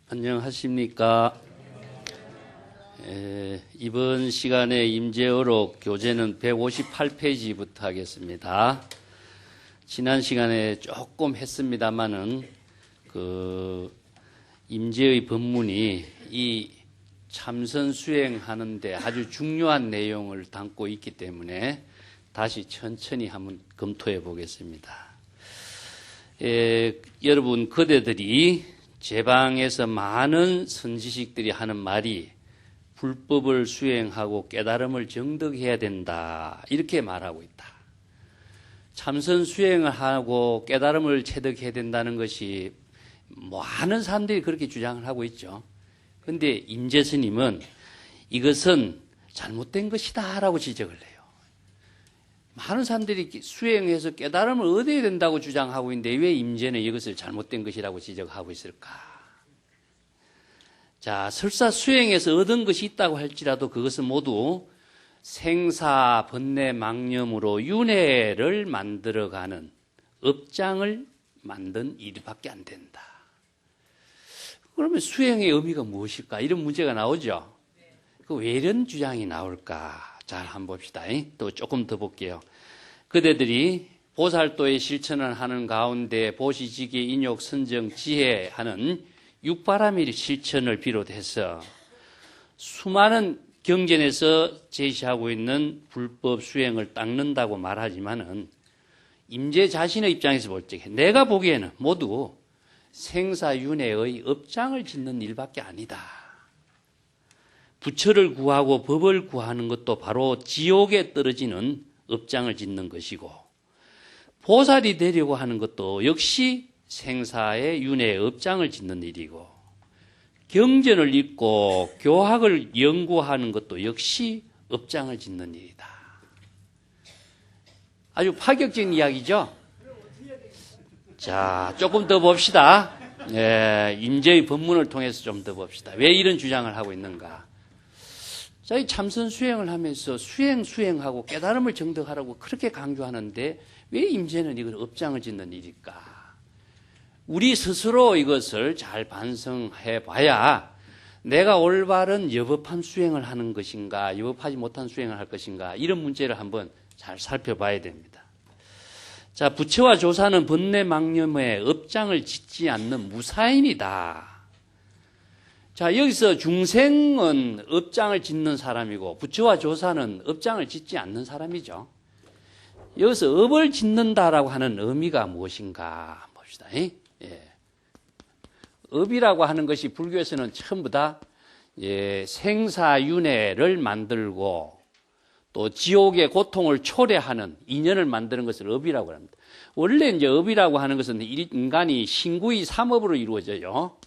안녕하십니까. 이번 시간에 임재어록 교재는 158페이지부터 하겠습니다. 지난 시간에 조금 했습니다마는 임재의 법문이 이 참선 수행하는데 아주 중요한 내용을 담고 있기 때문에 다시 천천히 한번 검토해 보겠습니다. 여러분 그대들이 제방에서 많은 선지식들이 하는 말이 불법을 수행하고 깨달음을 정득해야 된다 이렇게 말하고 있다. 참선 수행을 하고 깨달음을 체득해야 된다는 것이 많은 사람들이 그렇게 주장을 하고 있죠. 그런데 임재 스님은 이것은 잘못된 것이다 라고 지적을 해요. 많은 사람들이 수행해서 깨달음을 얻어야 된다고 주장하고 있는데 왜 임재는 이것을 잘못된 것이라고 지적하고 있을까? 자, 설사 수행해서 얻은 것이 있다고 할지라도 그것은 모두 생사, 번뇌, 망념으로 윤회를 만들어가는 업장을 만든 일밖에 안 된다. 그러면 수행의 의미가 무엇일까? 이런 문제가 나오죠. 왜 이런 주장이 나올까? 잘 한번 봅시다. 또 조금 더 볼게요. 그대들이 보살도의 실천을 하는 가운데 보시지기, 인욕, 선정, 지혜하는 육바라밀 실천을 비롯해서 수많은 경전에서 제시하고 있는 불법 수행을 닦는다고 말하지만은 임재 자신의 입장에서 볼 때 내가 보기에는 모두 생사윤회의 업장을 짓는 일밖에 아니다. 부처를 구하고 법을 구하는 것도 바로 지옥에 떨어지는 업장을 짓는 것이고 보살이 되려고 하는 것도 역시 생사의 윤회의 업장을 짓는 일이고 경전을 읽고 교학을 연구하는 것도 역시 업장을 짓는 일이다. 아주 파격적인 이야기죠? 자, 조금 더 봅시다. 임재의 법문을 통해서 좀 더 봅시다. 왜 이런 주장을 하고 있는가? 자, 이 참선 수행을 하면서 수행하고 깨달음을 정득하라고 그렇게 강조하는데 왜 임재는 이걸 업장을 짓는 일일까? 우리 스스로 이것을 잘 반성해 봐야 내가 올바른 여법한 수행을 하는 것인가, 여법하지 못한 수행을 할 것인가, 이런 문제를 한번 잘 살펴봐야 됩니다. 자, 부처와 조사는 번뇌 망념에 업장을 짓지 않는 무사인이다. 자, 여기서 중생은 업장을 짓는 사람이고 부처와 조사는 업장을 짓지 않는 사람이죠. 여기서 업을 짓는다라고 하는 의미가 무엇인가 봅시다. 업이라고 하는 것이 불교에서는 전부 다 생사윤회를 만들고 또 지옥의 고통을 초래하는 인연을 만드는 것을 업이라고 합니다. 원래 이제 업이라고 하는 것은 인간이 신구이 삼업으로 이루어져요.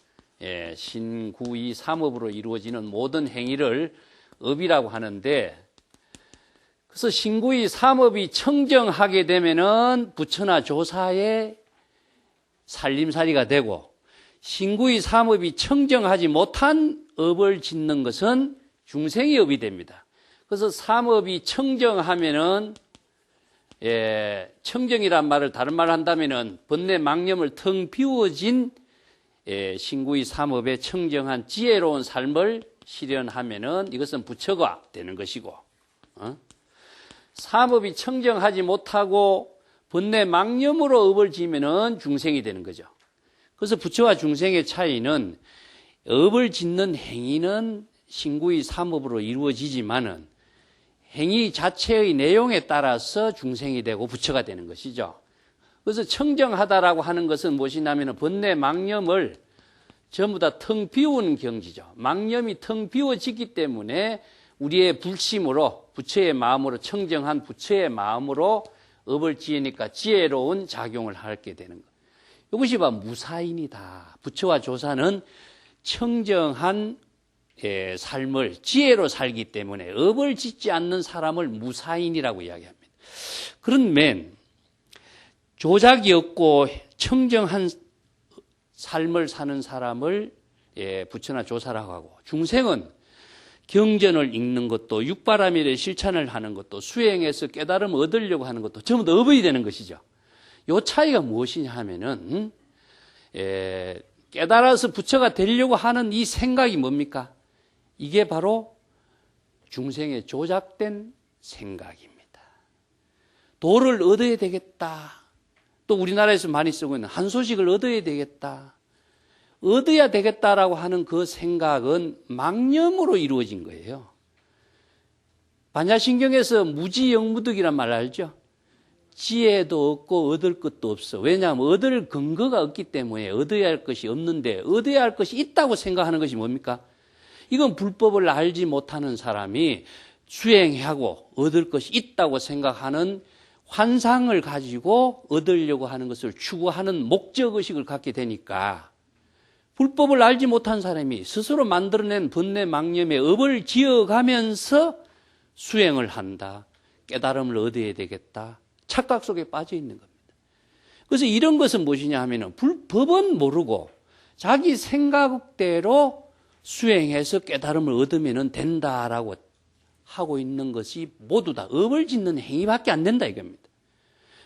신구이 삼업으로 이루어지는 모든 행위를 업이라고 하는데, 그래서 신구이 삼업이 청정하게 되면은 부처나 조사의 살림살이가 되고, 신구이 삼업이 청정하지 못한 업을 짓는 것은 중생의 업이 됩니다. 그래서 삼업이 청정하면은 청정이란 말을 다른 말로 한다면은 번뇌 망념을 텅 비워진 신구이 삼업에 청정한 지혜로운 삶을 실현하면은 이것은 부처가 되는 것이고, 삼업이 청정하지 못하고 번뇌 망념으로 업을 지으면은 중생이 되는 거죠. 그래서 부처와 중생의 차이는 업을 짓는 행위는 신구이 삼업으로 이루어지지만은 행위 자체의 내용에 따라서 중생이 되고 부처가 되는 것이죠. 그래서 청정하다라고 하는 것은 무엇이냐면 번뇌 망념을 전부 다 텅 비운 경지죠. 망념이 텅 비워지기 때문에 우리의 불심으로 부처의 마음으로 청정한 부처의 마음으로 업을 지으니까 지혜로운 작용을 하게 되는 것. 이것이 바로 무사인이다. 부처와 조사는 청정한 삶을 지혜로 살기 때문에 업을 짓지 않는 사람을 무사인이라고 이야기합니다. 그런 면 조작이 없고 청정한 삶을 사는 사람을 부처나 조사라고 하고, 중생은 경전을 읽는 것도 육바라밀의 실천을 하는 것도 수행해서 깨달음을 얻으려고 하는 것도 전부 다 업이 되는 것이죠. 이 차이가 무엇이냐 하면은 깨달아서 부처가 되려고 하는 이 생각이 뭡니까? 이게 바로 중생의 조작된 생각입니다. 도를 얻어야 되겠다. 또 우리나라에서 많이 쓰고 있는 한소식을 얻어야 되겠다. 얻어야 되겠다라고 하는 그 생각은 망념으로 이루어진 거예요. 반야신경에서 무지영무득이란 말 알죠? 지혜도 없고 얻을 것도 없어. 왜냐하면 얻을 근거가 없기 때문에 얻어야 할 것이 없는데 얻어야 할 것이 있다고 생각하는 것이 뭡니까? 이건 불법을 알지 못하는 사람이 수행하고 얻을 것이 있다고 생각하는 환상을 가지고 얻으려고 하는 것을 추구하는 목적의식을 갖게 되니까 불법을 알지 못한 사람이 스스로 만들어낸 번뇌 망념의 업을 지어가면서 수행을 한다. 깨달음을 얻어야 되겠다. 착각 속에 빠져 있는 겁니다. 그래서 이런 것은 무엇이냐 하면은 불법은 모르고 자기 생각대로 수행해서 깨달음을 얻으면 된다라고 하고 있는 것이 모두 다 업을 짓는 행위밖에 안 된다 이겁니다.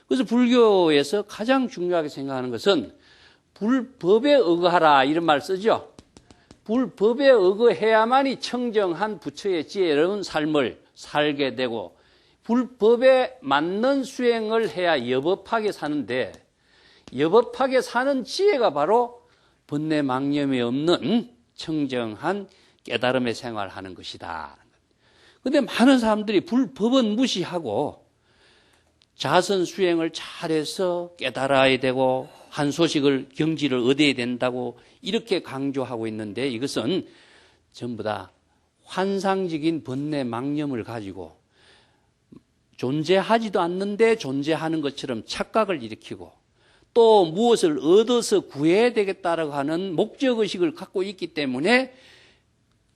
그래서 불교에서 가장 중요하게 생각하는 것은 불법에 의거하라 이런 말 쓰죠. 불법에 의거해야만이 청정한 부처의 지혜로운 삶을 살게 되고 불법에 맞는 수행을 해야 여법하게 사는데 여법하게 사는 지혜가 바로 번뇌 망념이 없는 청정한 깨달음의 생활하는 것이다. 그런데 많은 사람들이 불법은 무시하고 자선 수행을 잘해서 깨달아야 되고 한 소식을 경지를 얻어야 된다고 이렇게 강조하고 있는데 이것은 전부 다 환상적인 번뇌 망념을 가지고 존재하지도 않는데 존재하는 것처럼 착각을 일으키고 또 무엇을 얻어서 구해야 되겠다라고 하는 목적의식을 갖고 있기 때문에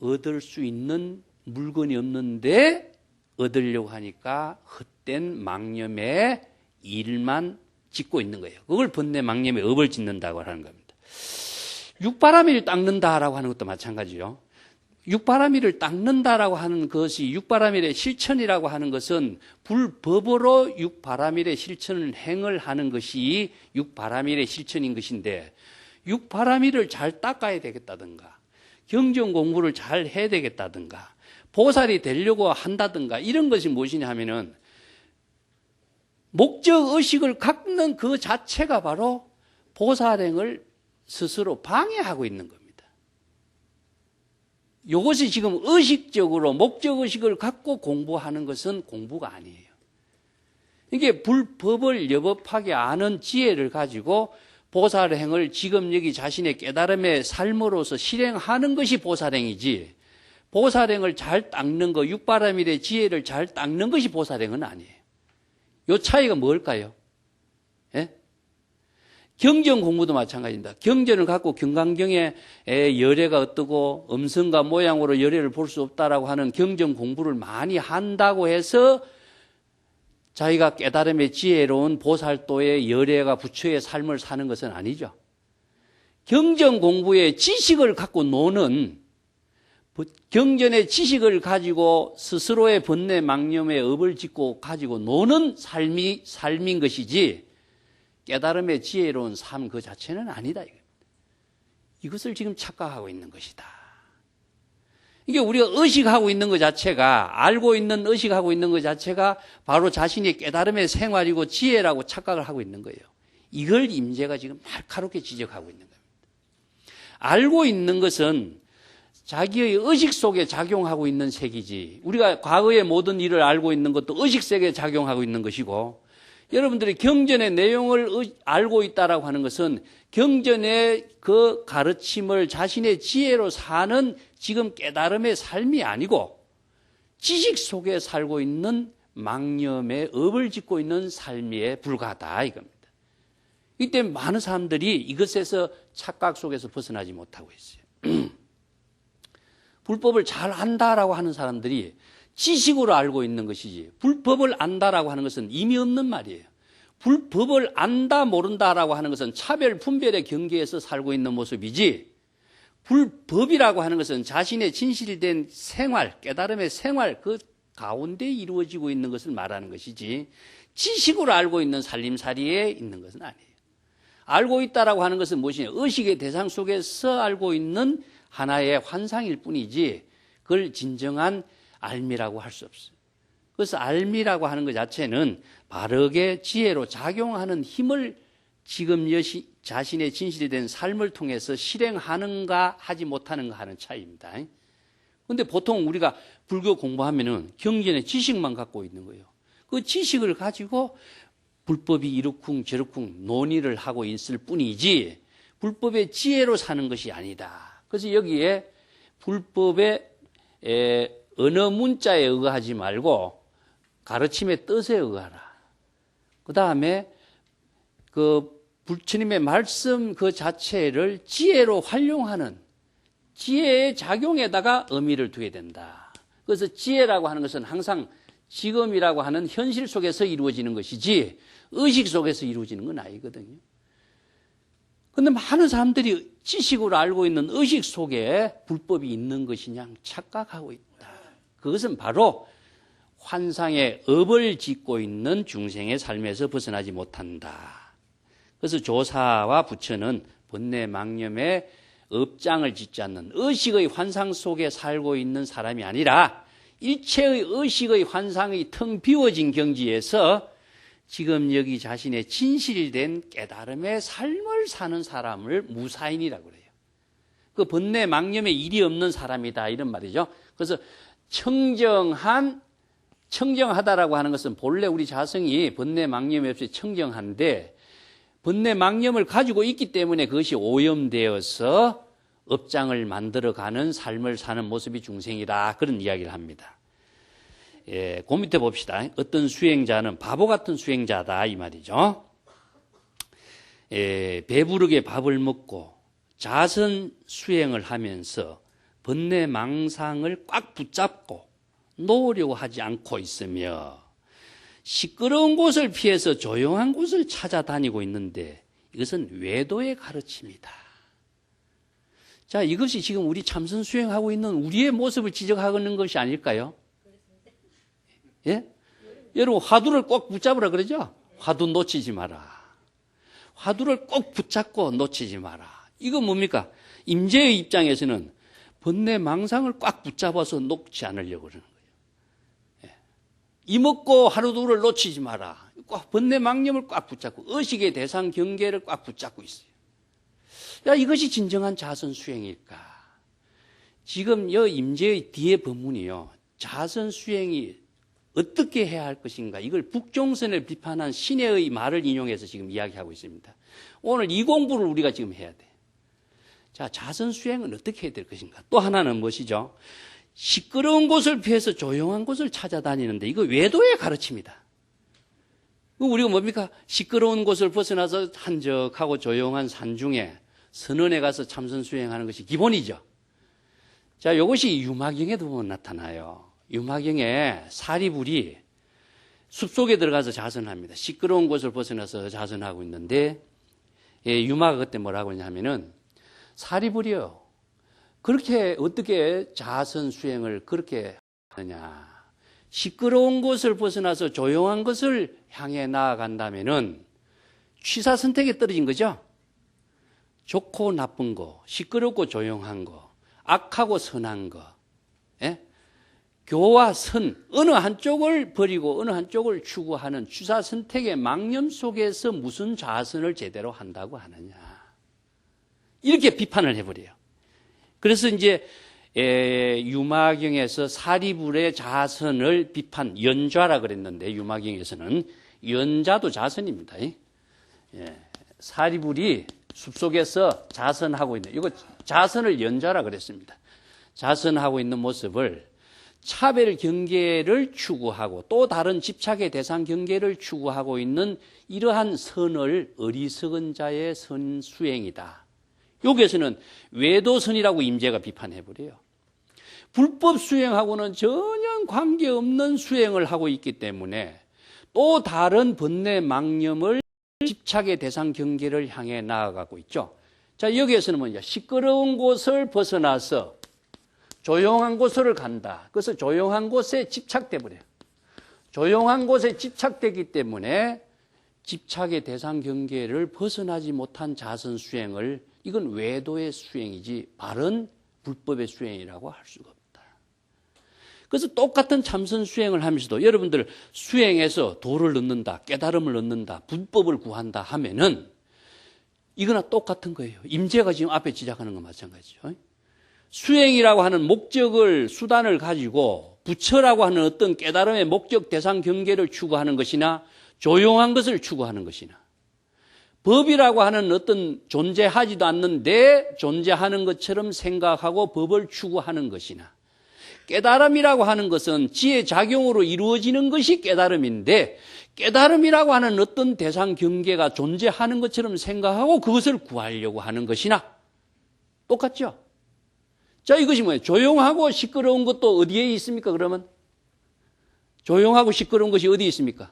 얻을 수 있는 물건이 없는데 얻으려고 하니까 헛된 망념의 일만 짓고 있는 거예요. 그걸 번뇌 망념의 업을 짓는다고 하는 겁니다. 육바라밀을 닦는다라고 하는 것도 마찬가지죠. 육바라밀을 닦는다라고 하는 것이 육바라밀의 실천이라고 하는 것은 불법으로 육바라밀의 실천을 행을 하는 것이 육바라밀의 실천인 것인데 육바라밀을 잘 닦아야 되겠다든가 경전 공부를 잘 해야 되겠다든가 보살이 되려고 한다든가 이런 것이 무엇이냐 하면은 목적의식을 갖는 그 자체가 바로 보살행을 스스로 방해하고 있는 겁니다. 이것이 지금 의식적으로 목적의식을 갖고 공부하는 것은 공부가 아니에요. 이게 불법을 여법하게 아는 지혜를 가지고 보살행을 지금 여기 자신의 깨달음의 삶으로서 실행하는 것이 보살행이지 보살행을 잘 닦는 거, 육바라밀의 지혜를 잘 닦는 것이 보살행은 아니에요. 이 차이가 뭘까요? 예? 경전 공부도 마찬가지입니다. 경전을 갖고 경강경의 열애가 어떠고 음성과 모양으로 열애를 볼 수 없다라고 하는 경전 공부를 많이 한다고 해서 자기가 깨달음의 지혜로운 보살도의 열애가 부처의 삶을 사는 것은 아니죠. 경전 공부의 지식을 갖고 노는 경전의 지식을 가지고 스스로의 번뇌 망념의 업을 짓고 가지고 노는 삶인 것이지 깨달음의 지혜로운 삶 그 자체는 아니다. 이것을 지금 착각하고 있는 것이다. 이게 우리가 의식하고 있는 것 자체가 알고 있는 의식하고 있는 것 자체가 바로 자신의 깨달음의 생활이고 지혜라고 착각을 하고 있는 거예요. 이걸 임재가 지금 날카롭게 지적하고 있는 겁니다. 알고 있는 것은 자기의 의식 속에 작용하고 있는 색이지 우리가 과거의 모든 일을 알고 있는 것도 의식 속에 작용하고 있는 것이고 여러분들이 경전의 내용을 알고 있다라고 하는 것은 경전의 그 가르침을 자신의 지혜로 사는 지금 깨달음의 삶이 아니고 지식 속에 살고 있는 망념의 업을 짓고 있는 삶에 불과하다 이겁니다. 이 때문에 많은 사람들이 이것에서 착각 속에서 벗어나지 못하고 있어요. 불법을 잘 안다라고 하는 사람들이 지식으로 알고 있는 것이지 불법을 안다라고 하는 것은 의미 없는 말이에요. 불법을 안다 모른다라고 하는 것은 차별 분별의 경계에서 살고 있는 모습이지 불법이라고 하는 것은 자신의 진실된 생활, 깨달음의 생활 그 가운데 이루어지고 있는 것을 말하는 것이지 지식으로 알고 있는 살림살이에 있는 것은 아니에요. 알고 있다라고 하는 것은 무엇이냐? 의식의 대상 속에서 알고 있는 하나의 환상일 뿐이지 그걸 진정한 알미라고 할 수 없어요. 그래서 알미라고 하는 것 자체는 바르게 지혜로 작용하는 힘을 지금 자신의 진실이 된 삶을 통해서 실행하는가 하지 못하는가 하는 차이입니다. 그런데 보통 우리가 불교 공부하면은 경전의 지식만 갖고 있는 거예요. 그 지식을 가지고 불법이 이렇쿵 저렇쿵 논의를 하고 있을 뿐이지 불법의 지혜로 사는 것이 아니다. 그래서 여기에 불법의 언어 문자에 의거하지 말고 가르침의 뜻에 의거하라. 그 다음에 그 부처님의 말씀 그 자체를 지혜로 활용하는 지혜의 작용에다가 의미를 두게 된다. 그래서 지혜라고 하는 것은 항상 지금이라고 하는 현실 속에서 이루어지는 것이지 의식 속에서 이루어지는 건 아니거든요. 그런데 많은 사람들이 지식으로 알고 있는 의식 속에 불법이 있는 것이냐 착각하고 있다. 그것은 바로 환상의 업을 짓고 있는 중생의 삶에서 벗어나지 못한다. 그래서 조사와 부처는 번뇌 망념의 업장을 짓지 않는 의식의 환상 속에 살고 있는 사람이 아니라 일체의 의식의 환상이 텅 비워진 경지에서 지금 여기 자신의 진실이 된 깨달음의 삶을 사는 사람을 무사인이라고 그래요. 그 번뇌 망념의 일이 없는 사람이다 이런 말이죠. 그래서 청정하다라고 하는 것은 본래 우리 자성이 번뇌 망념이 없이 청정한데 번뇌 망념을 가지고 있기 때문에 그것이 오염되어서 업장을 만들어가는 삶을 사는 모습이 중생이다. 그런 이야기를 합니다. 예, 그 밑에 봅시다. 어떤 수행자는 바보 같은 수행자다 이 말이죠. 예, 배부르게 밥을 먹고 자선 수행을 하면서 번뇌 망상을 꽉 붙잡고 놓으려고 하지 않고 있으며 시끄러운 곳을 피해서 조용한 곳을 찾아다니고 있는데 이것은 외도의 가르침이다. 자, 이것이 지금 우리 참선 수행하고 있는 우리의 모습을 지적하는 것이 아닐까요? 예? 여러분 화두를 꼭 붙잡으라 그러죠? 화두 놓치지 마라. 화두를 꼭 붙잡고 놓치지 마라. 이거 뭡니까? 임재의 입장에서는 번뇌 망상을 꽉 붙잡아서 놓지 않으려고 그러는 거예요. 예. 이먹고 하루두를 놓치지 마라. 꽉 번뇌 망념을 꽉 붙잡고 의식의 대상 경계를 꽉 붙잡고 있어요. 야, 이것이 진정한 자선 수행일까? 지금 이 임재의 뒤에 법문이요. 자선 수행이 어떻게 해야 할 것인가? 이걸 북종선을 비판한 신의 말을 인용해서 지금 이야기하고 있습니다. 오늘 이 공부를 우리가 지금 해야 돼. 자, 자선 수행은 어떻게 해야 될 것인가? 또 하나는 무엇이죠? 시끄러운 곳을 피해서 조용한 곳을 찾아다니는데 이거 외도의 가르침이다. 우리가 뭡니까? 시끄러운 곳을 벗어나서 한적하고 조용한 산중에 선원에 가서 참선 수행하는 것이 기본이죠. 자, 이것이 유마경에도 보면 나타나요. 유마경에 사리불이 숲속에 들어가서 자선합니다. 시끄러운 곳을 벗어나서 자선하고 있는데 유마가 그때 뭐라고 하냐면은 사리불이요. 그렇게 어떻게 자선 수행을 그렇게 하느냐. 시끄러운 곳을 벗어나서 조용한 것을 향해 나아간다면은 취사 선택에 떨어진 거죠. 좋고 나쁜 거, 시끄럽고 조용한 거, 악하고 선한 거, 예? 교와 선, 어느 한쪽을 버리고 어느 한쪽을 추구하는 취사 선택의 망념 속에서 무슨 자선을 제대로 한다고 하느냐. 이렇게 비판을 해버려요. 그래서 이제 유마경에서 사리불의 자선을 비판, 연좌라 그랬는데 유마경에서는 연자도 자선입니다. 예. 사리불이 숲속에서 자선하고 있는, 이거 자선을 연좌라 그랬습니다. 자선하고 있는 모습을 차별 경계를 추구하고 또 다른 집착의 대상 경계를 추구하고 있는 이러한 선을 어리석은 자의 선수행이다. 여기에서는 외도선이라고 임재가 비판해버려요. 불법 수행하고는 전혀 관계없는 수행을 하고 있기 때문에 또 다른 번뇌 망념을 집착의 대상 경계를 향해 나아가고 있죠. 자, 여기에서는 뭐냐? 시끄러운 곳을 벗어나서 조용한 곳을 간다. 그래서 조용한 곳에 집착돼 버려요. 조용한 곳에 집착되기 때문에 집착의 대상 경계를 벗어나지 못한 자선 수행을, 이건 외도의 수행이지 바른 불법의 수행이라고 할 수가 없다. 그래서 똑같은 참선 수행을 하면서도 여러분들 수행해서 도를 얻는다, 깨달음을 얻는다, 불법을 구한다 하면은 이거나 똑같은 거예요. 임재가 지금 앞에 지적하는 건 마찬가지죠. 수행이라고 하는 목적을, 수단을 가지고 부처라고 하는 어떤 깨달음의 목적 대상 경계를 추구하는 것이나 조용한 것을 추구하는 것이나, 법이라고 하는 어떤 존재하지도 않는데 존재하는 것처럼 생각하고 법을 추구하는 것이나, 깨달음이라고 하는 것은 지혜 작용으로 이루어지는 것이 깨달음인데 깨달음이라고 하는 어떤 대상 경계가 존재하는 것처럼 생각하고 그것을 구하려고 하는 것이나 똑같죠? 자, 이것이 뭐예요? 조용하고 시끄러운 것도 어디에 있습니까, 그러면? 조용하고 시끄러운 것이 어디에 있습니까?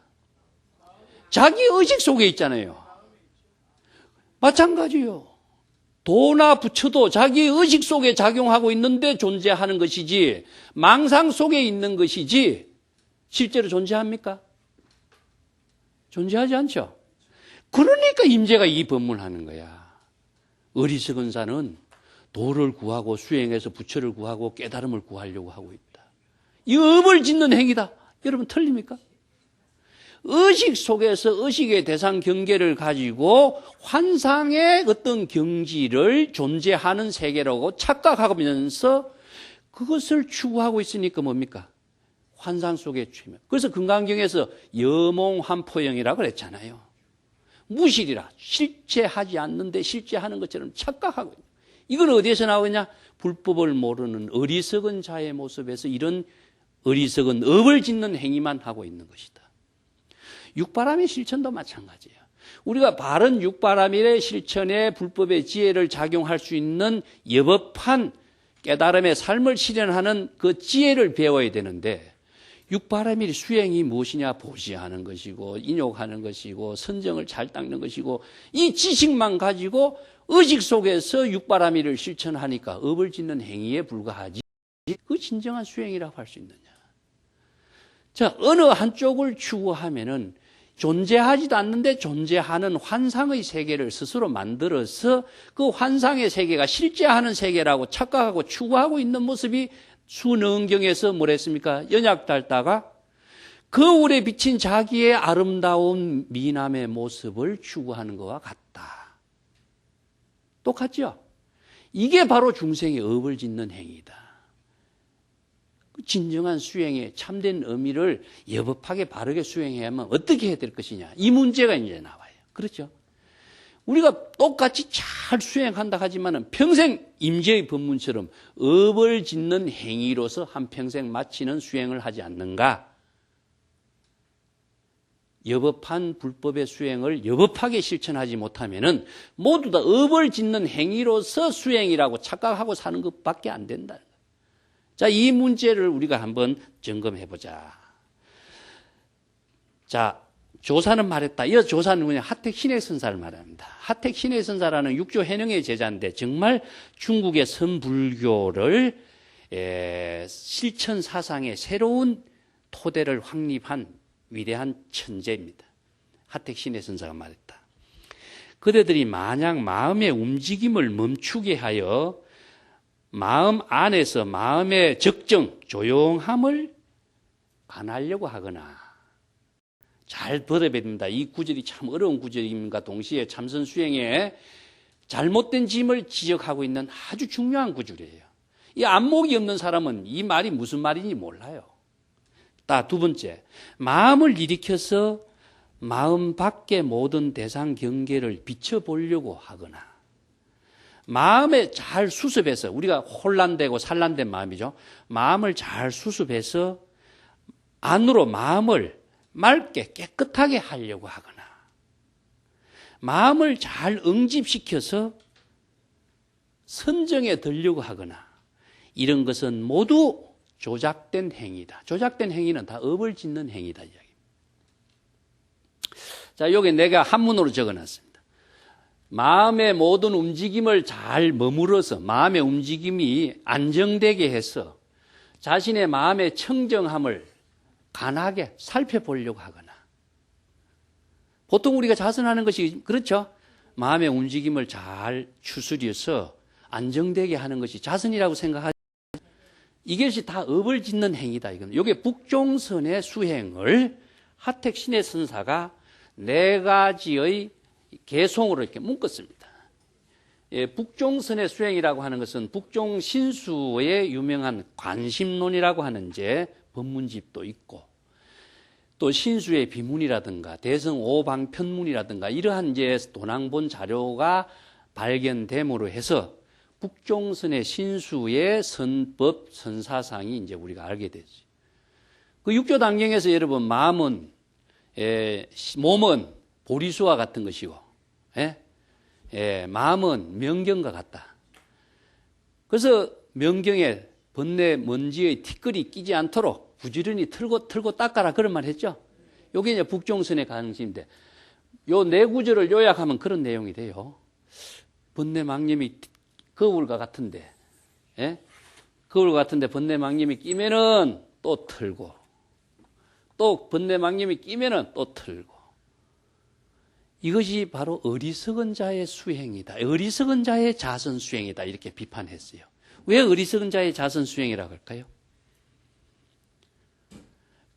자기 의식 속에 있잖아요. 마찬가지요. 도나 부처도 자기 의식 속에 작용하고 있는데 존재하는 것이지, 망상 속에 있는 것이지 실제로 존재합니까? 존재하지 않죠. 그러니까 임재가 이 법문하는 거야. 어리석은 자는 도를 구하고 수행해서 부처를 구하고 깨달음을 구하려고 하고 있다. 이 업을 짓는 행위다. 여러분 틀립니까? 의식 속에서 의식의 대상 경계를 가지고 환상의 어떤 경지를 존재하는 세계라고 착각하면서 그것을 추구하고 있으니까 뭡니까? 환상 속에 취면. 그래서 금강경에서 여몽환포영이라고 그랬잖아요. 무실이라, 실체하지 않는데 실체하는 것처럼 착각하고 있는. 이건 어디에서 나오냐? 불법을 모르는 어리석은 자의 모습에서 이런 어리석은 업을 짓는 행위만 하고 있는 것이다. 육바람의 실천도 마찬가지예요. 우리가 바른 육바람일의 실천에 불법의 지혜를 작용할 수 있는 여법한 깨달음의 삶을 실현하는 그 지혜를 배워야 되는데, 육바람일 수행이 무엇이냐? 보시하는 것이고 인욕하는 것이고 선정을 잘 닦는 것이고, 이 지식만 가지고 의식 속에서 육바람일을 실천하니까 업을 짓는 행위에 불과하지, 그 진정한 수행이라고 할 수 있느냐? 자, 어느 한쪽을 추구하면은 존재하지도 않는데 존재하는 환상의 세계를 스스로 만들어서 그 환상의 세계가 실제하는 세계라고 착각하고 추구하고 있는 모습이 수능경에서 뭐랬습니까? 연약달다가 거울에 비친 자기의 아름다운 미남의 모습을 추구하는 것과 같다. 똑같죠? 이게 바로 중생의 업을 짓는 행위다. 진정한 수행의 참된 의미를 여법하게 바르게 수행해야만 어떻게 해야 될 것이냐, 이 문제가 이제 나와요. 그렇죠? 우리가 똑같이 잘 수행한다 하지만은 평생 임재의 법문처럼 업을 짓는 행위로서 한평생 마치는 수행을 하지 않는가? 여법한 불법의 수행을 여법하게 실천하지 못하면은 모두 다 업을 짓는 행위로서 수행이라고 착각하고 사는 것밖에 안 된다. 자, 이 문제를 우리가 한번 점검해 보자. 자, 조사는 말했다. 이 조사는 뭐냐? 하택 신의 선사를 말합니다. 하택 신의 선사라는 육조 해능의 제자인데 정말 중국의 선불교를 실천 사상의 새로운 토대를 확립한 위대한 천재입니다. 하택 신의 선사가 말했다. 그대들이 만약 마음의 움직임을 멈추게 하여 마음 안에서 마음의 적정, 조용함을 관하려고 하거나, 잘 들어야 됩니다. 이 구절이 참 어려운 구절임과 동시에 참선 수행에 잘못된 짐을 지적하고 있는 아주 중요한 구절이에요. 이 안목이 없는 사람은 이 말이 무슨 말인지 몰라요. 두 번째, 마음을 일으켜서 마음 밖의 모든 대상 경계를 비춰보려고 하거나, 마음에 잘 수습해서, 우리가 혼란되고 산란된 마음이죠. 마음을 잘 수습해서 안으로 마음을 맑게 깨끗하게 하려고 하거나, 마음을 잘 응집시켜서 선정에 들려고 하거나, 이런 것은 모두 조작된 행위다. 조작된 행위는 다 업을 짓는 행위다. 자, 여기 내가 한문으로 적어놨습니다. 마음의 모든 움직임을 잘 머무러서 마음의 움직임이 안정되게 해서 자신의 마음의 청정함을 간하게 살펴보려고 하거나, 보통 우리가 자선하는 것이 그렇죠. 마음의 움직임을 잘 추스려서 안정되게 하는 것이 자선이라고 생각하죠. 이것이 다 업을 짓는 행위다. 이게 북종선의 수행을 하택 신의 선사가 네 가지의 개송으로 이렇게 묶었습니다. 예, 북종선의 수행이라고 하는 것은 북종 신수의 유명한 관심론이라고 하는 이제 법문집도 있고, 또 신수의 비문이라든가 대성 오방편문이라든가 이러한 이제 도낭본 자료가 발견됨으로 해서 북종선의 신수의 선법 선사상이 이제 우리가 알게 되죠. 그 육조 단경에서 여러분 몸은 보리수와 같은 것이고, 마음은 명경과 같다. 그래서 명경에 번뇌 먼지의 티끌이 끼지 않도록 부지런히 틀고 닦아라 그런 말 했죠. 요게 이제 북종선의 가능성인데, 요 네 구절을 요약하면 그런 내용이 돼요. 번뇌 망념이 거울과 같은데, 거울과 같은데 번뇌 망념이 끼면은 또 틀고, 또 번뇌 망념이 끼면은 또 틀고. 이것이 바로 어리석은 자의 수행이다. 어리석은 자의 자선 수행이다. 이렇게 비판했어요. 왜 어리석은 자의 자선 수행이라고 할까요?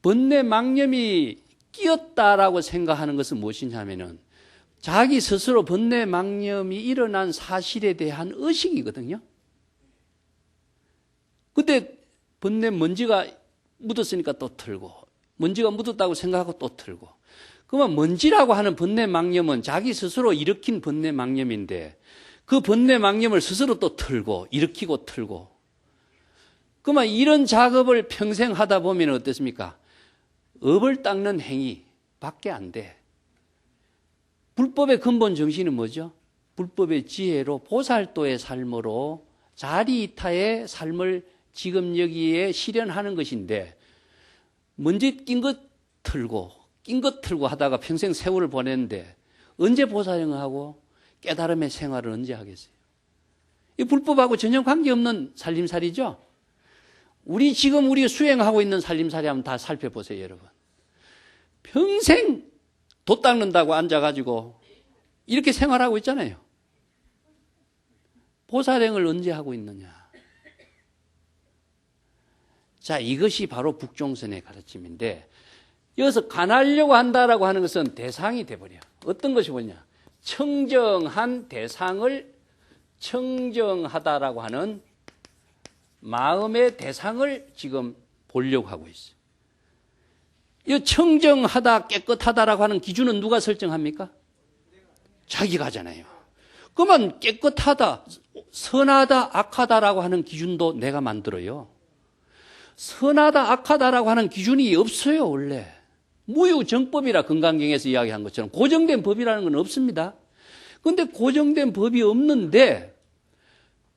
번뇌 망념이 끼었다라고 생각하는 것은 무엇이냐면은 자기 스스로 번뇌 망념이 일어난 사실에 대한 의식이거든요. 근데 번뇌 먼지가 묻었으니까 또 틀고, 먼지가 묻었다고 생각하고 또 틀고. 그러면 먼지라고 하는 번뇌 망념은 자기 스스로 일으킨 번뇌 망념인데, 그 번뇌 망념을 스스로 또 틀고 일으키고 틀고. 그러면 이런 작업을 평생 하다 보면 어떻습니까? 업을 닦는 행위 밖에 안 돼. 불법의 근본 정신은 뭐죠? 불법의 지혜로 보살도의 삶으로 자리이타의 삶을 지금 여기에 실현하는 것인데, 먼지 낀 것 틀고 낀 것 틀고 하다가 평생 세월을 보냈는데 언제 보살행을 하고 깨달음의 생활을 언제 하겠어요? 이 불법하고 전혀 관계없는 살림살이죠. 우리 수행하고 있는 살림살이 한번 다 살펴보세요, 여러분. 평생 돛 닦는다고 앉아가지고 이렇게 생활하고 있잖아요. 보살행을 언제 하고 있느냐. 자, 이것이 바로 북종선의 가르침인데, 여기서 관하려고 한다라고 하는 것은 대상이 돼버려. 어떤 것이 뭐냐? 청정한 대상을 청정하다라고 하는 마음의 대상을 지금 보려고 하고 있어요. 이 청정하다, 깨끗하다라고 하는 기준은 누가 설정합니까? 자기가 하잖아요. 그러면 깨끗하다, 선하다, 악하다라고 하는 기준도 내가 만들어요. 선하다, 악하다라고 하는 기준이 없어요, 원래. 무유정법이라 건강경에서 이야기한 것처럼 고정된 법이라는 건 없습니다. 그런데 고정된 법이 없는데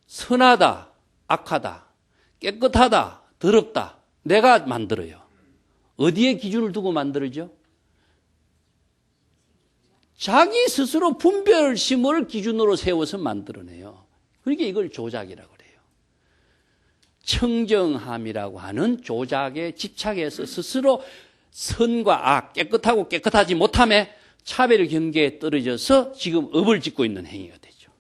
선하다, 악하다, 깨끗하다, 더럽다 내가 만들어요. 어디에 기준을 두고 만들어죠? 자기 스스로 분별심을 기준으로 세워서 만들어내요. 그러니까 이걸 조작이라고 그래요. 청정함이라고 하는 조작에 집착해서 스스로 선과 악, 깨끗하고 깨끗하지 못함에 차별 경계에 떨어져서 지금 업을 짓고 있는 행위가 되죠.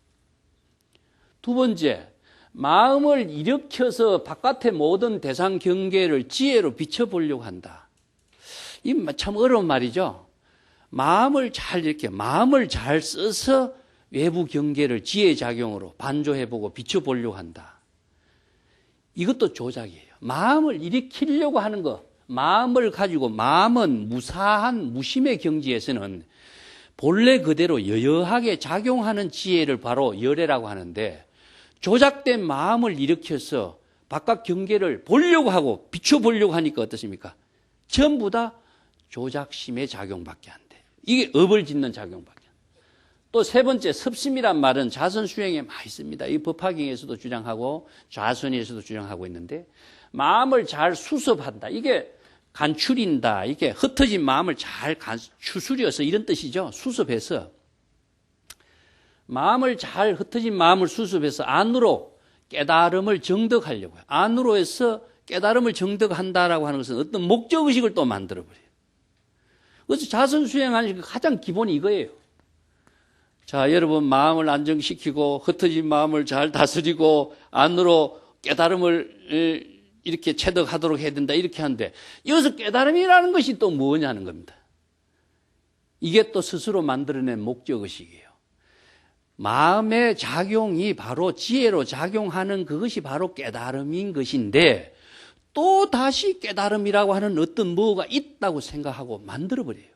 두 번째, 마음을 일으켜서 바깥의 모든 대상 경계를 지혜로 비춰보려고 한다. 이 참 어려운 말이죠. 마음을 잘 써서 외부 경계를 지혜 작용으로 반조해보고 비춰보려고 한다. 이것도 조작이에요. 마음을 일으키려고 하는 것, 마음을 가지고, 마음은 무사한 무심의 경지에서는 본래 그대로 여여하게 작용하는 지혜를 바로 열애라고 하는데, 조작된 마음을 일으켜서 바깥 경계를 보려고 하고 비춰보려고 하니까 어떻습니까? 전부 다 조작심의 작용밖에 안 돼. 이게 업을 짓는 작용밖에 안 돼. 또 세 번째, 섭심이란 말은 자선수행에 많이 씁니다. 이 법화경에서도 주장하고 좌선에서도 주장하고 있는데, 마음을 잘 수습한다. 이게 간추린다. 이게 흩어진 마음을 잘 추스려서 이런 뜻이죠. 수습해서. 마음을 잘 흩어진 마음을 수습해서 안으로 깨달음을 정득하려고요. 안으로 해서 깨달음을 정득한다라고 하는 것은 어떤 목적의식을 또 만들어버려요. 그래서 자선 수행하는 가장 기본이 이거예요. 자, 여러분 마음을 안정시키고 흩어진 마음을 잘 다스리고 안으로 깨달음을 이렇게 체득하도록 해야 된다 이렇게 하는데 여기서 깨달음이라는 것이 또 뭐냐는 겁니다. 이게 또 스스로 만들어낸 목적의식이에요. 마음의 작용이 바로 지혜로 작용하는 그것이 바로 깨달음인 것인데 또 다시 깨달음이라고 하는 어떤 뭐가 있다고 생각하고 만들어버려요.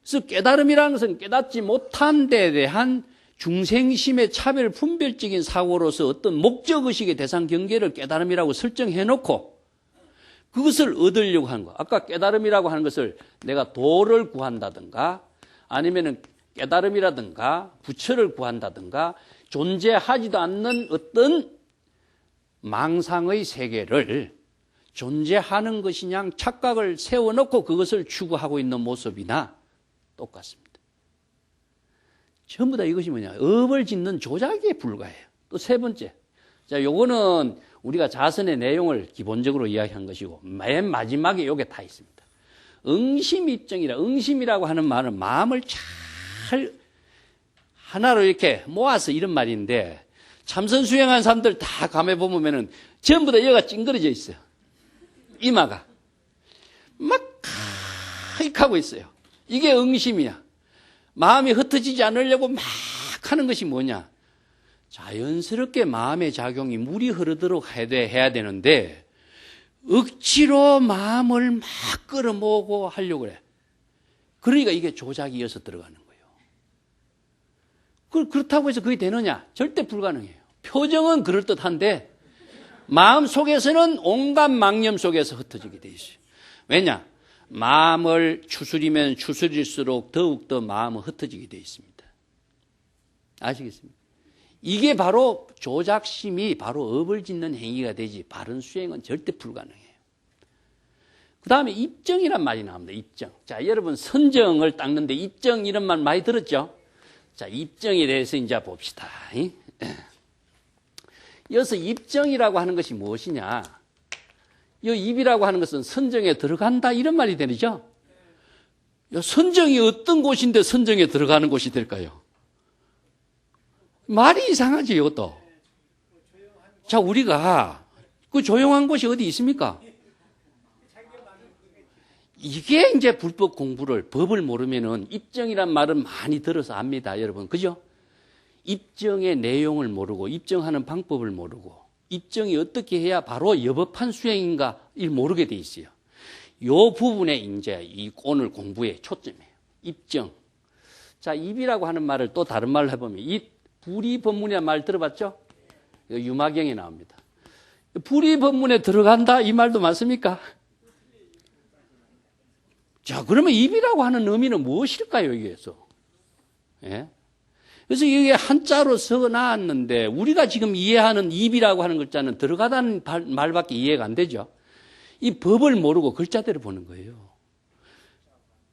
그래서 깨달음이라는 것은 깨닫지 못한 데 대한 중생심의 차별 분별적인 사고로서 어떤 목적의식의 대상 경계를 깨달음이라고 설정해놓고 그것을 얻으려고 하는 거. 아까 깨달음이라고 하는 것을 내가 도를 구한다든가 아니면은 깨달음이라든가 부처를 구한다든가 존재하지도 않는 어떤 망상의 세계를 존재하는 것이냐 착각을 세워놓고 그것을 추구하고 있는 모습이나 똑같습니다. 전부 다 이것이 뭐냐? 업을 짓는 조작에 불과해요. 또 세 번째. 자, 요거는 우리가 자선의 내용을 기본적으로 이야기한 것이고, 맨 마지막에 요게 다 있습니다. 응심이라고 하는 말은 마음을 잘 하나로 이렇게 모아서 이런 말인데, 참선 수행한 사람들 다 감해보면은 전부 다 여기가 찡그러져 있어요. 이마가. 막 하익하고 있어요. 이게 응심이야. 마음이 흩어지지 않으려고 막 하는 것이 뭐냐? 자연스럽게 마음의 작용이 물이 흐르도록 해야 되는데 억지로 마음을 막 끌어모으고 하려고 그래. 그러니까 이게 조작이 이어서 들어가는 거예요. 그렇다고 해서 그게 되느냐? 절대 불가능해요. 표정은 그럴듯한데 마음 속에서는 온갖 망념 속에서 흩어지게 돼 있어요. 왜냐? 마음을 추스리면 추스릴수록 더욱더 마음은 흩어지게 되어 있습니다. 아시겠습니까? 이게 바로 조작심이 바로 업을 짓는 행위가 되지 바른 수행은 절대 불가능해요. 그 다음에 입정이란 말이 나옵니다. 입정. 자, 여러분 선정을 닦는데 입정 이런 말 많이 들었죠? 자, 입정에 대해서 이제 봅시다. 여기서 입정이라고 하는 것이 무엇이냐? 이 입이라고 하는 것은 선정에 들어간다 이런 말이 되죠. 선정이 어떤 곳인데 선정에 들어가는 곳이 될까요? 말이 이상하지 이것도. 자, 우리가 그 조용한 곳이 어디 있습니까? 이게 이제 불법 공부를 법을 모르면은 입정이란 말은 많이 들어서 압니다, 여러분. 그죠? 입정의 내용을 모르고 입정하는 방법을 모르고 입정이 어떻게 해야 바로 여법한 수행인가 를 모르게 돼 있어요. 요 부분에 이제 이 오늘 공부의 초점이에요. 입정. 자, 입이라고 하는 말을 또 다른 말로 해보면 입, 불이법문이라는 말 들어봤죠? 유마경에 나옵니다. 불이법문에 들어간다 이 말도 맞습니까? 자, 그러면 입이라고 하는 의미는 무엇일까요, 여기에서? 예? 그래서 이게 한자로 써 나왔는데 우리가 지금 이해하는 입이라고 하는 글자는 들어가다는 말밖에 이해가 안 되죠. 이 법을 모르고 글자대로 보는 거예요.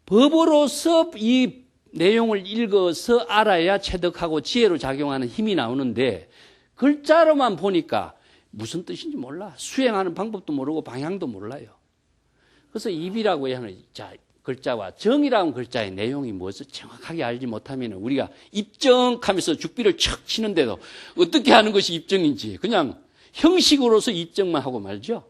법으로서 이 내용을 읽어서 알아야 체득하고 지혜로 작용하는 힘이 나오는데 글자로만 보니까 무슨 뜻인지 몰라. 수행하는 방법도 모르고 방향도 몰라요. 그래서 입이라고 하는 자, 글자와 정이라는 글자의 내용이 무엇을 정확하게 알지 못하면 우리가 입정하면서 죽비를 척 치는데도 어떻게 하는 것이 입정인지 그냥 형식으로서 입정만 하고 말죠.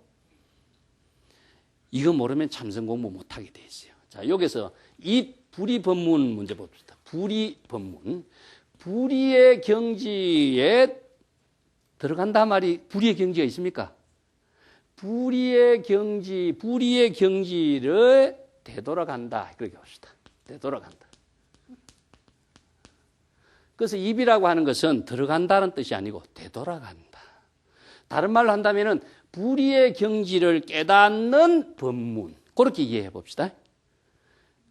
이거 모르면 참선 공부 못하게 돼 있어요. 자, 여기서 이 불이법문 문제 봅시다. 불이법문. 불이의 경지에 들어간다 말이 불이의 경지가 있습니까? 불이의 경지를 되돌아간다. 그렇게 합시다. 되돌아간다. 그래서 입이라고 하는 것은 들어간다는 뜻이 아니고 되돌아간다. 다른 말로 한다면은 불이의 경지를 깨닫는 법문. 그렇게 이해해 봅시다.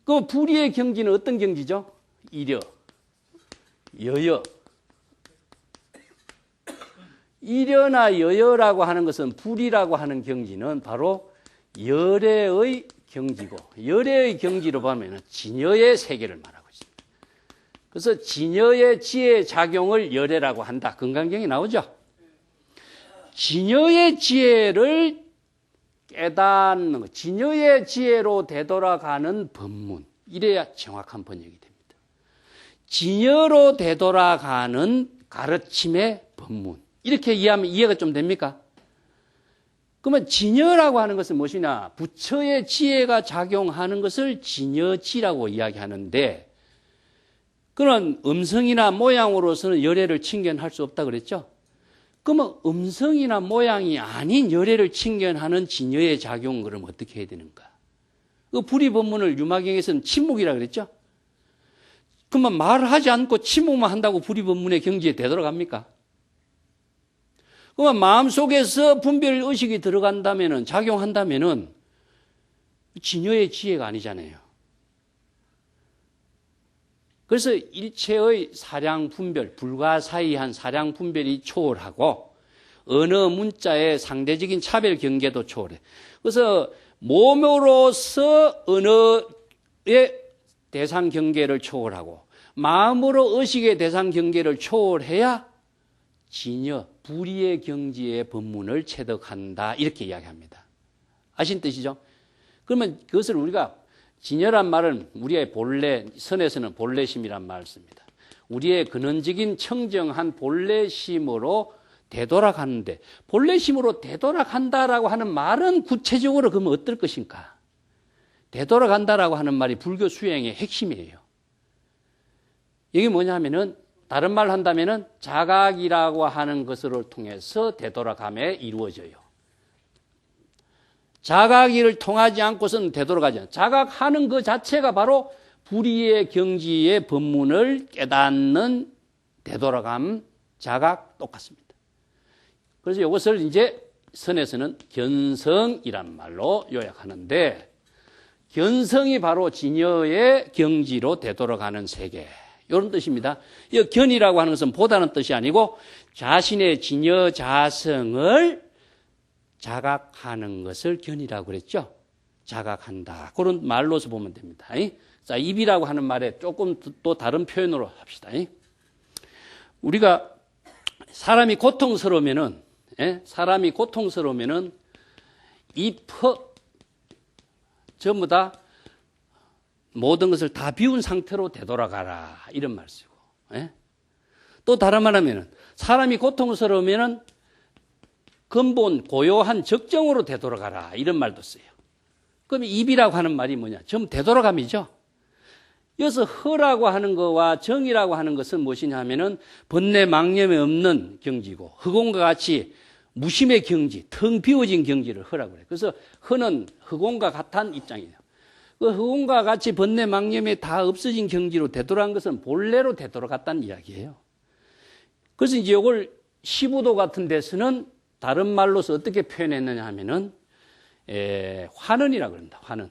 그 불이의 경지는 어떤 경지죠? 이려, 여여. 이려나 여여라고 하는 것은 불이라고 하는 경지는 바로 열애의 경지고 열애의 경지로 보면 진여의 세계를 말하고 있습니다. 그래서 진여의 지혜 작용을 열애라고 한다. 건강경에 나오죠. 진여의 지혜를 깨닫는 것, 진여의 지혜로 되돌아가는 법문. 이래야 정확한 번역이 됩니다. 진여로 되돌아가는 가르침의 법문. 이렇게 이해하면 이해가 좀 됩니까? 그러면 진여라고 하는 것은 무엇이냐? 부처의 지혜가 작용하는 것을 진여지라고 이야기하는데, 그런 음성이나 모양으로서는 열애를 칭견할 수 없다 그랬죠? 그러면 음성이나 모양이 아닌 열애를 칭견하는 진여의 작용은 그럼 어떻게 해야 되는가? 그 불의법문을 유마경에서는 침묵이라 그랬죠? 그러면 말을 하지 않고 침묵만 한다고 불의법문의 경지에 되돌아갑니까? 그러면 마음속에서 분별 의식이 들어간다면은, 작용한다면은 진여의 지혜가 아니잖아요. 그래서 일체의 사량 분별, 불가사의한 사량 분별이 초월하고 어느 문자의 상대적인 차별 경계도 초월해. 그래서 몸으로서 언어의 대상 경계를 초월하고 마음으로 의식의 대상 경계를 초월해야 진여, 불의의 경지의 법문을 체득한다. 이렇게 이야기합니다. 아신 뜻이죠? 그러면 그것을 우리가 진여란 말은 우리의 본래, 선에서는 본래심이란 말을 씁니다. 우리의 근원적인 청정한 본래심으로 되돌아가는데, 본래심으로 되돌아간다라고 하는 말은 구체적으로 그러면 어떨 것인가? 되돌아간다라고 하는 말이 불교 수행의 핵심이에요. 이게 뭐냐 하면은, 다른 말로 한다면은 자각이라고 하는 것을 통해서 되돌아감에 이루어져요. 자각을 통하지 않고서는 되돌아가지 않아요. 자각하는 그 자체가 바로 불의의 경지의 법문을 깨닫는 되돌아감, 자각 똑같습니다. 그래서 이것을 이제 선에서는 견성이란 말로 요약하는데, 견성이 바로 진여의 경지로 되돌아가는 세계, 이런 뜻입니다. 이 견이라고 하는 것은 보다는 뜻이 아니고 자신의 진여 자성을 자각하는 것을 견이라고 그랬죠. 자각한다. 그런 말로서 보면 됩니다. 자, 입이라고 하는 말에 조금 또 다른 표현으로 합시다. 우리가 사람이 고통스러우면은, 입, 전부 다 모든 것을 다 비운 상태로 되돌아가라. 이런 말 쓰고. 또 다른 말 하면은, 사람이 고통스러우면은 근본 고요한 적정으로 되돌아가라. 이런 말도 써요. 그럼 입이라고 하는 말이 뭐냐? 전부 되돌아감이죠. 여기서 허라고 하는 것과 정이라고 하는 것은 무엇이냐 하면은 번뇌 망념이 없는 경지고, 허공과 같이 무심의 경지, 텅 비워진 경지를 허라고 그래요. 그래서 허는 허공과 같은 입장이에요. 그 허공과 같이 번뇌 망념이 다 없어진 경지로 되돌아간 것은 본래로 되돌아갔다는 이야기예요. 그래서 이제 이걸 시부도 같은 데서는 다른 말로서 어떻게 표현했느냐 하면은, 환원이라고 그럽니다. 환원.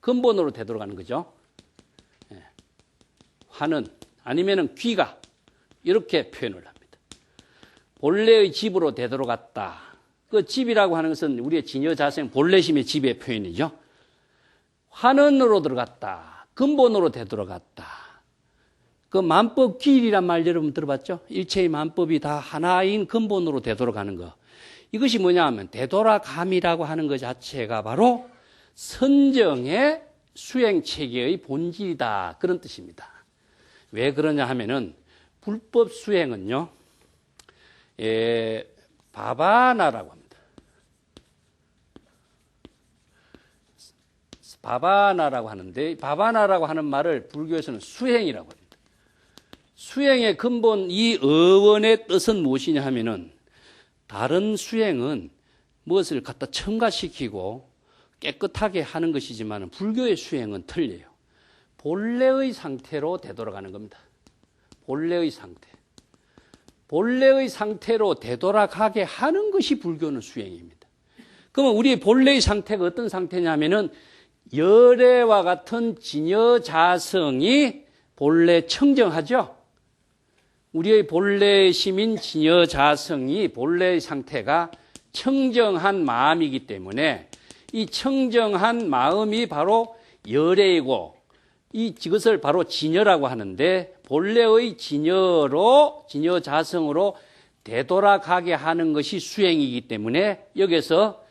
근본으로 되돌아가는 거죠. 환원. 아니면은 귀가. 이렇게 표현을 합니다. 본래의 집으로 되돌아갔다. 그 집이라고 하는 것은 우리의 진여 자생, 본래심의 집의 표현이죠. 환원으로 들어갔다. 근본으로 되돌아갔다. 그 만법 기일이란 말 여러분 들어봤죠? 일체의 만법이 다 하나인 근본으로 되돌아가는 거. 이것이 뭐냐 하면 되돌아감이라고 하는 것 자체가 바로 선정의 수행체계의 본질이다. 그런 뜻입니다. 왜 그러냐 하면은 불법 수행은요, 바바나라고 합니다. 바바나라고 하는데, 바바나라고 하는 말을 불교에서는 수행이라고 합니다. 수행의 근본, 이 어원의 뜻은 무엇이냐 하면은, 다른 수행은 무엇을 갖다 첨가시키고 깨끗하게 하는 것이지만 불교의 수행은 틀려요. 본래의 상태로 되돌아가는 겁니다. 본래의 상태. 본래의 상태로 되돌아가게 하는 것이 불교는 수행입니다. 그러면 우리의 본래의 상태가 어떤 상태냐면은 열애와 같은 진여 자성이 본래 청정하죠. 우리의 본래 심인 진여 자성이 본래의 상태가 청정한 마음이기 때문에 이 청정한 마음이 바로 열애이고, 이것을 바로 진여라고 하는데, 본래의 진여로, 진여 자성으로 되돌아가게 하는 것이 수행이기 때문에 여기서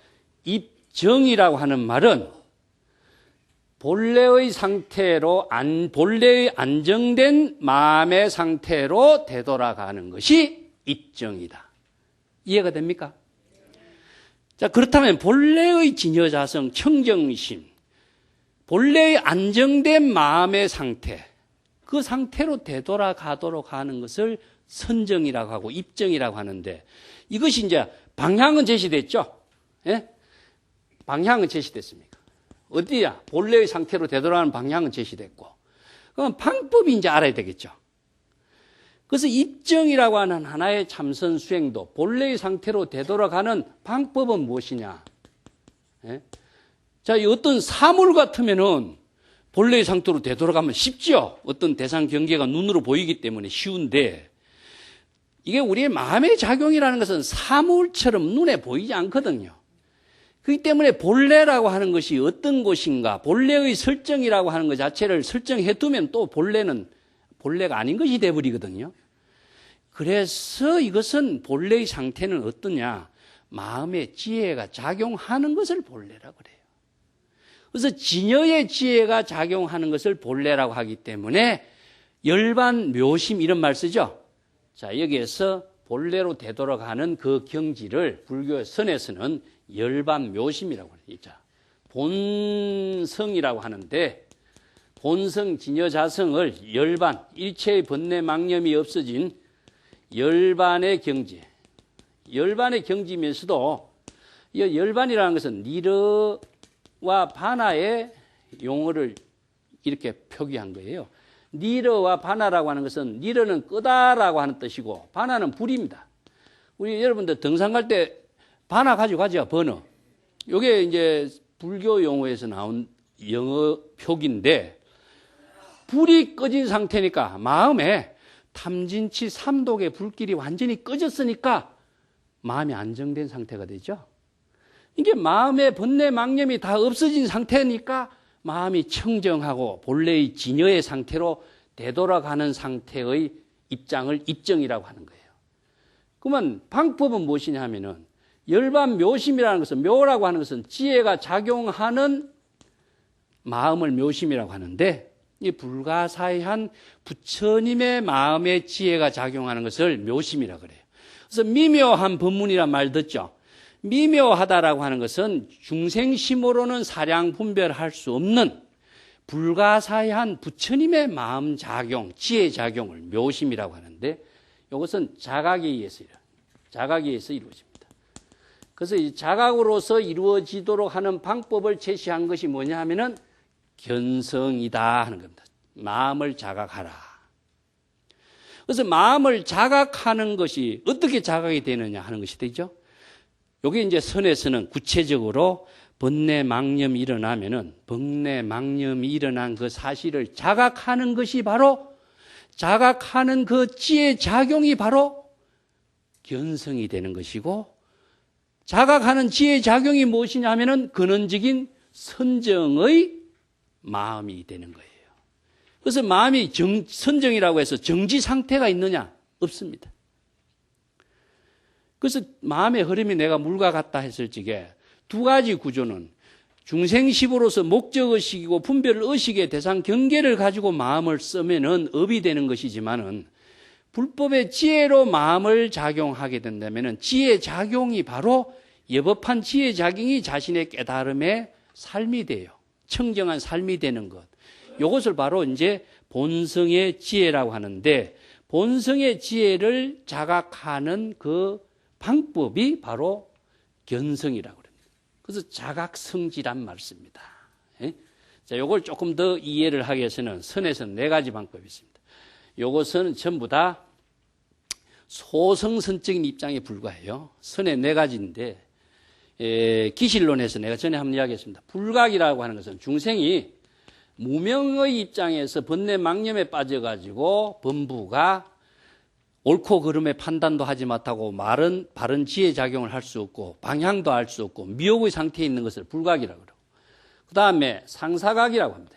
입정이라고 하는 말은 본래의 상태로 본래의 안정된 마음의 상태로 되돌아가는 것이 입정이다. 이해가 됩니까? 자, 그렇다면 본래의 진여자성, 청정심, 본래의 안정된 마음의 상태, 그 상태로 되돌아가도록 하는 것을 선정이라고 하고 입정이라고 하는데, 이것이 이제 방향은 제시됐죠? 예? 방향은 제시됐습니까? 어디야? 본래의 상태로 되돌아가는 방향은 제시됐고, 그럼 방법이 이제 알아야 되겠죠? 그래서 입정이라고 하는 하나의 참선 수행도 본래의 상태로 되돌아가는 방법은 무엇이냐? 예? 자, 어떤 사물 같으면은 본래의 상태로 되돌아가면 쉽죠? 어떤 대상 경계가 눈으로 보이기 때문에 쉬운데, 이게 우리의 마음의 작용이라는 것은 사물처럼 눈에 보이지 않거든요. 그렇기 때문에 본래라고 하는 것이 어떤 것인가, 본래의 설정이라고 하는 것 자체를 설정해 두면 또 본래가 아닌 것이 되어버리거든요. 그래서 이것은 본래의 상태는 어떠냐? 마음의 지혜가 작용하는 것을 본래라고 그래요. 그래서 진여의 지혜가 작용하는 것을 본래라고 하기 때문에 열반 묘심 이런 말 쓰죠. 자, 여기에서 본래로 되돌아가는 그 경지를 불교 선에서는 열반 묘심이라고 해요. 자, 본성이라고 하는데, 본성 진여자성을 열반, 일체의 번뇌 망념이 없어진 열반의 경지, 열반의 경지면서도 이 열반이라는 것은 니르와 바나의 용어를 이렇게 표기한 거예요. 니르와 바나라고 하는 것은, 니르는 끄다라고 하는 뜻이고 바나는 불입니다. 우리 여러분들 등산 갈 때 바나 가지고 가죠, 버너. 이게 이제 불교 용어에서 나온 영어 표기인데, 불이 꺼진 상태니까 마음에 탐진치 삼독의 불길이 완전히 꺼졌으니까 마음이 안정된 상태가 되죠. 이게 마음의 번뇌 망념이 다 없어진 상태니까 마음이 청정하고 본래의 진여의 상태로 되돌아가는 상태의 입장을 입정이라고 하는 거예요. 그러면 방법은 무엇이냐 하면은, 열반 묘심이라는 것은, 묘라고 하는 것은 지혜가 작용하는 마음을 묘심이라고 하는데, 이 불가사의한 부처님의 마음의 지혜가 작용하는 것을 묘심이라고 그래요. 그래서 미묘한 법문이란 말 듣죠? 미묘하다라고 하는 것은 중생심으로는 사량 분별할 수 없는 불가사의한 부처님의 마음 작용, 지혜 작용을 묘심이라고 하는데, 이것은 자각에 의해서 이루어집니다. 그래서 이 자각으로서 이루어지도록 하는 방법을 제시한 것이 뭐냐 하면은 견성이다 하는 겁니다. 마음을 자각하라. 그래서 마음을 자각하는 것이 어떻게 자각이 되느냐 하는 것이 되죠. 여기 이제 선에서는 구체적으로 번뇌 망념이 일어나면은, 번뇌 망념이 일어난 그 사실을 자각하는 것이 바로, 자각하는 그 지혜 작용이 바로 견성이 되는 것이고, 자각하는 지혜 작용이 무엇이냐 하면은 근원적인 선정의 마음이 되는 거예요. 그래서 마음이 선정이라고 해서 정지 상태가 있느냐? 없습니다. 그래서 마음의 흐름이 내가 물과 같다 했을 적에 두 가지 구조는, 중생식으로서 목적의식이고 분별의식의 대상 경계를 가지고 마음을 쓰면은 업이 되는 것이지만은, 불법의 지혜로 마음을 작용하게 된다면은 지혜 작용이 바로 여법한 지혜 작용이 자신의 깨달음의 삶이 돼요. 청정한 삶이 되는 것. 이것을 바로 이제 본성의 지혜라고 하는데, 본성의 지혜를 자각하는 그 방법이 바로 견성이라고 합니다. 그래서 자각성지란 말 씁니다. 예? 자, 요걸 조금 더 이해를 하기 위해서는 선에서는 네 가지 방법이 있습니다. 요것은 전부 다 소성선적인 입장에 불과해요. 선의 네 가지인데, 기실론에서 내가 전에 한번 이야기했습니다. 불각이라고 하는 것은 중생이 무명의 입장에서 번뇌 망념에 빠져가지고 범부가 옳고 그름의 판단도 하지 못하고 바른 지혜 작용을 할 수 없고 방향도 알 수 없고 미혹의 상태에 있는 것을 불각이라고 그러고, 그 다음에 상사각이라고 합니다.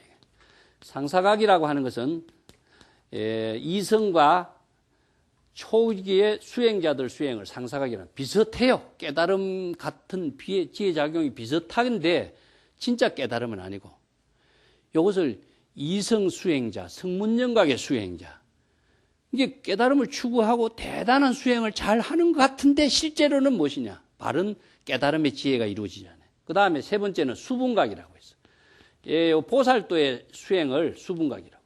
상사각이라고 하는 것은 이성과 초기의 수행자들 수행을 상상하기는 비슷해요. 깨달음 같은 지혜작용이 비슷한데 진짜 깨달음은 아니고, 이것을 이성 수행자, 성문영각의 수행자, 이게 깨달음을 추구하고 대단한 수행을 잘 하는 것 같은데 실제로는 무엇이냐? 바른 깨달음의 지혜가 이루어지잖아요. 그 다음에 세 번째는 수분각이라고 했어요. 예, 보살도의 수행을 수분각이라고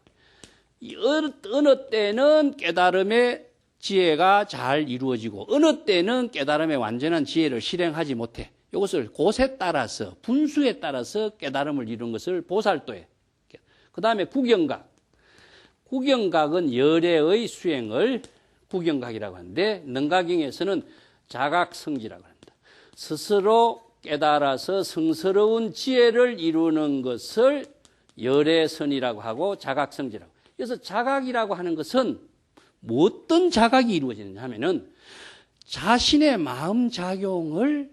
해요. 어느 때는 깨달음의 지혜가 잘 이루어지고 어느 때는 깨달음의 완전한 지혜를 실행하지 못해. 이것을 곳에 따라서, 분수에 따라서 깨달음을 이루는 것을 보살도에. 그 다음에 구경각. 구경각은 열애의 수행을 구경각이라고 하는데, 능가경에서는 자각성지라고 합니다. 스스로 깨달아서 성스러운 지혜를 이루는 것을 열애선이라고 하고 자각성지라고. 그래서 자각이라고 하는 것은 어떤 자각이 이루어지느냐 하면은 자신의 마음 작용을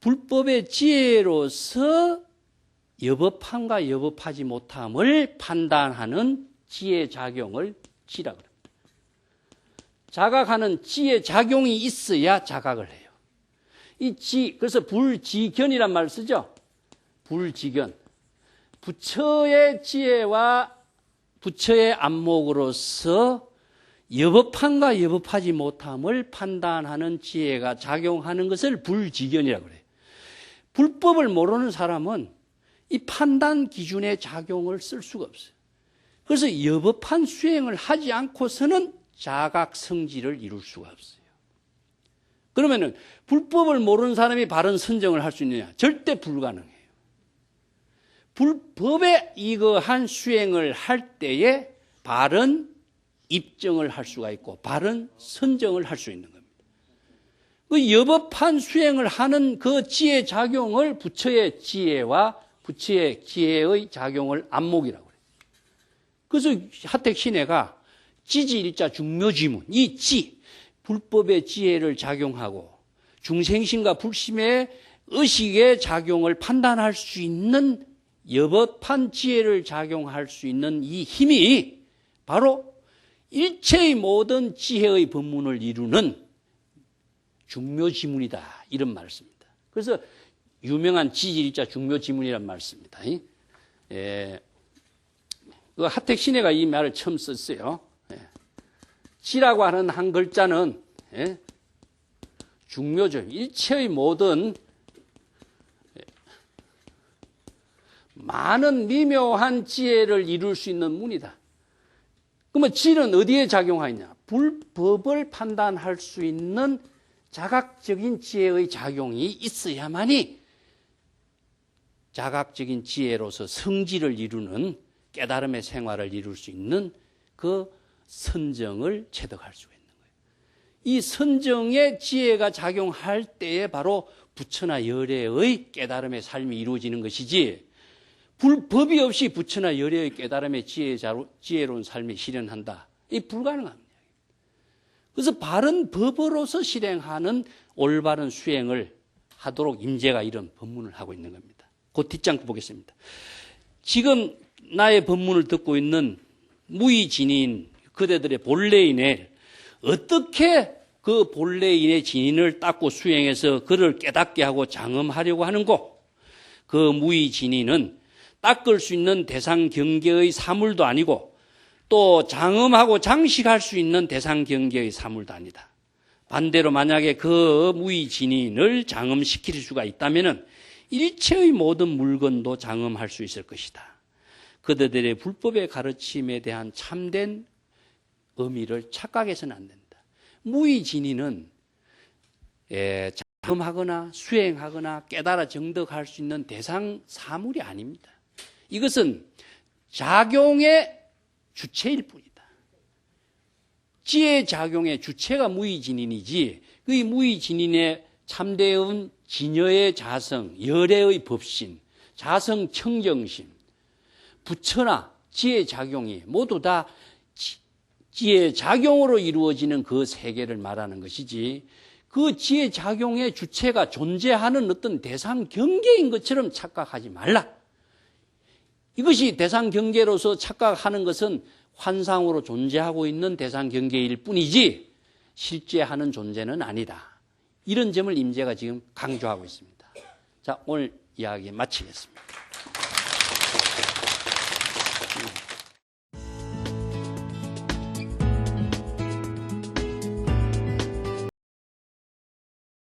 불법의 지혜로서 여법함과 여법하지 못함을 판단하는 지혜 작용을 지라고 합니다. 자각하는 지혜 작용이 있어야 자각을 해요. 그래서 불지견이란 말을 쓰죠. 불지견. 부처의 지혜와 부처의 안목으로서 여법함과 여법하지 못함을 판단하는 지혜가 작용하는 것을 불지견이라고 그래요. 불법을 모르는 사람은 이 판단 기준의 작용을 쓸 수가 없어요. 그래서 여법한 수행을 하지 않고서는 자각성지를 이룰 수가 없어요. 그러면은 불법을 모르는 사람이 바른 선정을 할 수 있느냐? 절대 불가능해요. 불법에 이거한 수행을 할 때에 바른 입증을 할 수가 있고 바른 선정을 할 수 있는 겁니다. 그 여법한 수행을 하는 그 지혜 작용을 부처의 지혜와 부처의 지혜의 작용을 안목이라고 해요. 그래서 하택신해가 지지일자 중묘지문, 이 불법의 지혜를 작용하고 중생심과 불심의 의식의 작용을 판단할 수 있는 여법한 지혜를 작용할 수 있는 이 힘이 바로 일체의 모든 지혜의 법문을 이루는 중묘지문이다, 이런 말을 씁니다. 그래서 유명한 지지일자 중묘지문이란 말을 씁니다. 그 하택신해가 이 말을 처음 썼어요. 지라고 하는 한 글자는 중묘죠. 일체의 모든 많은 미묘한 지혜를 이룰 수 있는 문이다. 그러면 지는 어디에 작용하느냐? 불법을 판단할 수 있는 자각적인 지혜의 작용이 있어야만이 자각적인 지혜로서 성지를 이루는 깨달음의 생활을 이룰 수 있는 그 선정을 체득할 수가 있는 거예요. 이 선정의 지혜가 작용할 때에 바로 부처나 열애의 깨달음의 삶이 이루어지는 것이지, 불법이 없이 부처나 열애의 깨달음의 지혜로운 삶이 실현한다, 이 불가능합니다. 그래서 바른 법으로서 실행하는 올바른 수행을 하도록 임재가 이런 법문을 하고 있는 겁니다. 그 뒷장 보겠습니다. 지금 나의 법문을 듣고 있는 무의진인 그대들의 본래인을 어떻게 그 본래인의 진인을 닦고 수행해서 그를 깨닫게 하고 장엄하려고 하는고, 그 무의진인은 닦을 수 있는 대상 경계의 사물도 아니고 또 장엄하고 장식할 수 있는 대상 경계의 사물도 아니다. 반대로 만약에 그 무의진인을 장엄시킬 수가 있다면 일체의 모든 물건도 장엄할 수 있을 것이다. 그들의 불법의 가르침에 대한 참된 의미를 착각해서는 안 된다. 무의진인은 장엄하거나 수행하거나 깨달아 정득할 수 있는 대상 사물이 아닙니다. 이것은 작용의 주체일 뿐이다. 지혜 작용의 주체가 무의진인이지, 그 무의진인의 참되은 진여의 자성, 열애의 법신, 자성 청정심, 부처나 지혜 작용이 모두 다 지혜 작용으로 이루어지는 그 세계를 말하는 것이지, 그 지혜 작용의 주체가 존재하는 어떤 대상 경계인 것처럼 착각하지 말라. 이것이 대상 경계로서 착각하는 것은 환상으로 존재하고 있는 대상 경계일 뿐이지 실제 하는 존재는 아니다. 이런 점을 임재가 지금 강조하고 있습니다. 자, 오늘 이야기 마치겠습니다.